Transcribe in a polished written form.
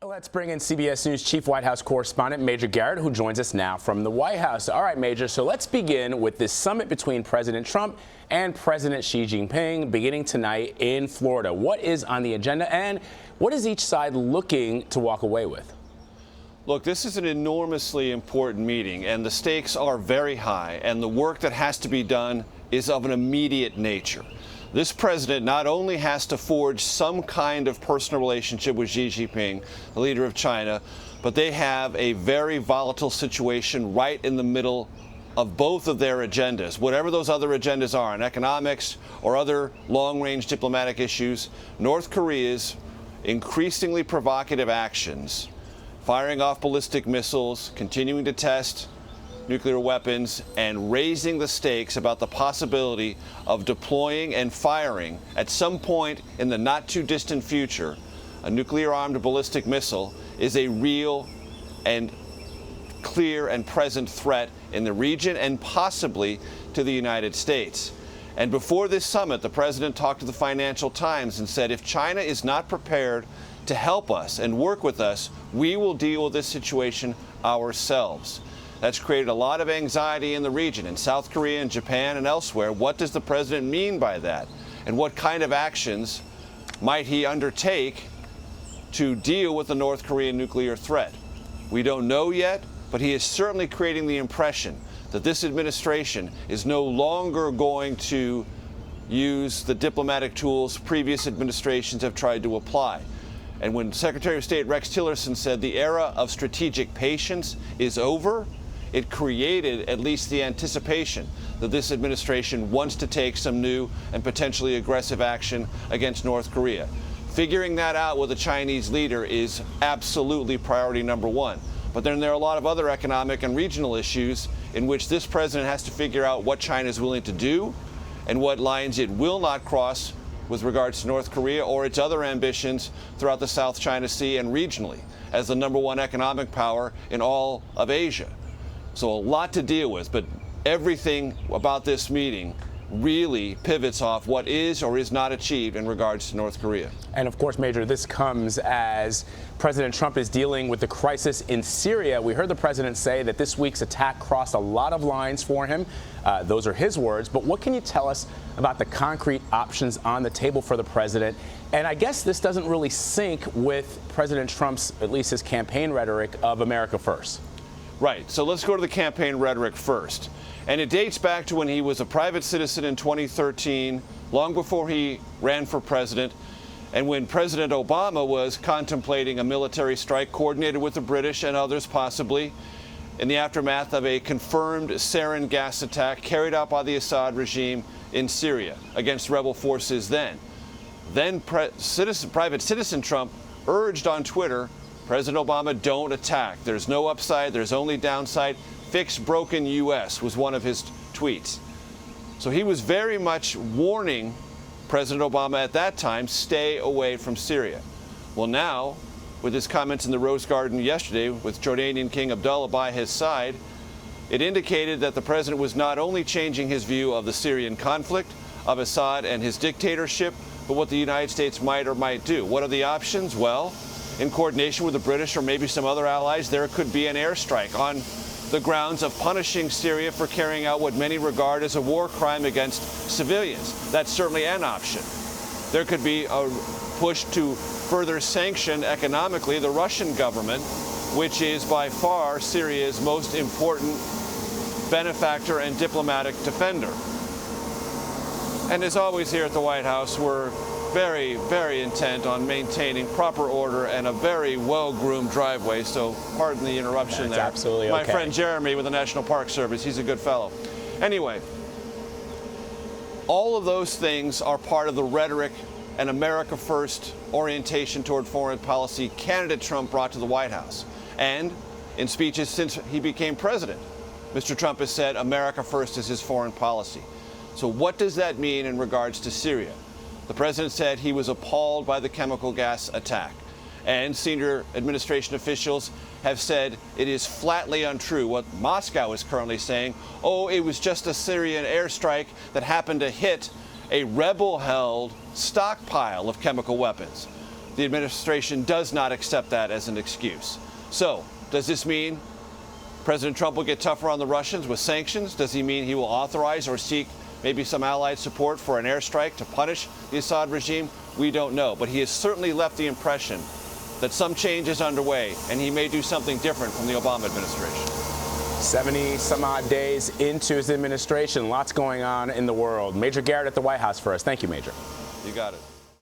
Let's bring in CBS News Chief White House correspondent Major Garrett, who joins us now from the White House. All right, Major, so let's begin with this summit between President Trump and President Xi Jinping beginning tonight in Florida. What is on the agenda, and what is each side looking to walk away with? Look, this is an enormously important meeting, and the stakes are very high, and the work that has to be done is of an immediate nature. This president not only has to forge some kind of personal relationship with Xi Jinping, the leader of China, but they have a very volatile situation right in the middle of both of their agendas. Whatever those other agendas are, in economics or other long-range diplomatic issues, North Korea's increasingly provocative actions, firing off ballistic missiles, continuing to test nuclear weapons, and raising the stakes about the possibility of deploying and firing at some point in the not too distant future a nuclear-armed ballistic missile is a real and clear and present threat in the region and possibly to the United States. And before this summit, the president talked to the Financial Times and said, if China is not prepared to help us and work with us, we will deal with this situation ourselves. That's created a lot of anxiety in the region, in South Korea and Japan and elsewhere. What does the president mean by that? And what kind of actions might he undertake to deal with the North Korean nuclear threat? We don't know yet, but he is certainly creating the impression that this administration is no longer going to use the diplomatic tools previous administrations have tried to apply. And when Secretary of State Rex Tillerson said the era of strategic patience is over, it created at least the anticipation that this administration wants to take some new and potentially aggressive action against North Korea. Figuring that out with a Chinese leader is absolutely priority number one. But then there are a lot of other economic and regional issues in which this president has to figure out what China is willing to do and what lines it will not cross with regards to North Korea or its other ambitions throughout the South China Sea and regionally as the number one economic power in all of Asia. So a lot to deal with, but everything about this meeting really pivots off what is or is not achieved in regards to North Korea. And of course, Major, this comes as President Trump is dealing with the crisis in Syria. We heard the president say that this week's attack crossed a lot of lines for him. Those are his words. But what can you tell us about the concrete options on the table for the president? And I guess this doesn't really sync with President Trump's, at least his campaign rhetoric of America first. Right. So let's go to the campaign rhetoric first. And it dates back to when he was a private citizen in 2013, long before he ran for president, and when President Obama was contemplating a military strike coordinated with the British and others possibly in the aftermath of a confirmed sarin gas attack carried out by the Assad regime in Syria against rebel forces then. Then private citizen Trump urged on Twitter, President Obama, don't attack. There's no upside. There's only downside. Fix broken U.S. was one of his tweets. So he was very much warning President Obama at that time, stay away from Syria. Well, now, with his comments in the Rose Garden yesterday with Jordanian King Abdullah by his side, it indicated that the president was not only changing his view of the Syrian conflict, of Assad and his dictatorship, but what the United States might or might do. What are the options? Well, in coordination with the British or maybe some other allies, there could be an airstrike on the grounds of punishing Syria for carrying out what many regard as a war crime against civilians. That's certainly an option. There could be a push to further sanction economically the Russian government, which is by far Syria's most important benefactor and diplomatic defender. And as always here at the White House, we're very, very intent on maintaining proper order and a very well-groomed driveway. So pardon the interruption there. Absolutely My okay. friend Jeremy with the National Park Service, he's a good fellow. Anyway, all of those things are part of the rhetoric and America First orientation toward foreign policy candidate Trump brought to the White House. And in speeches since he became president, Mr. Trump has said America First is his foreign policy. So what does that mean in regards to Syria? The president said he was appalled by the chemical gas attack. And senior administration officials have said it is flatly untrue what Moscow is currently saying. Oh, it was just a Syrian airstrike that happened to hit a rebel-held stockpile of chemical weapons. The administration does not accept that as an excuse. So, does this mean President Trump will get tougher on the Russians with sanctions? Does he mean he will authorize or seek maybe some allied support for an airstrike to punish the Assad regime? We don't know. But he has certainly left the impression that some change is underway, and he may do something different from the Obama administration. 70 some odd days into his administration, lots going on in the world. Major Garrett at the White House for us. Thank you, Major. You got it.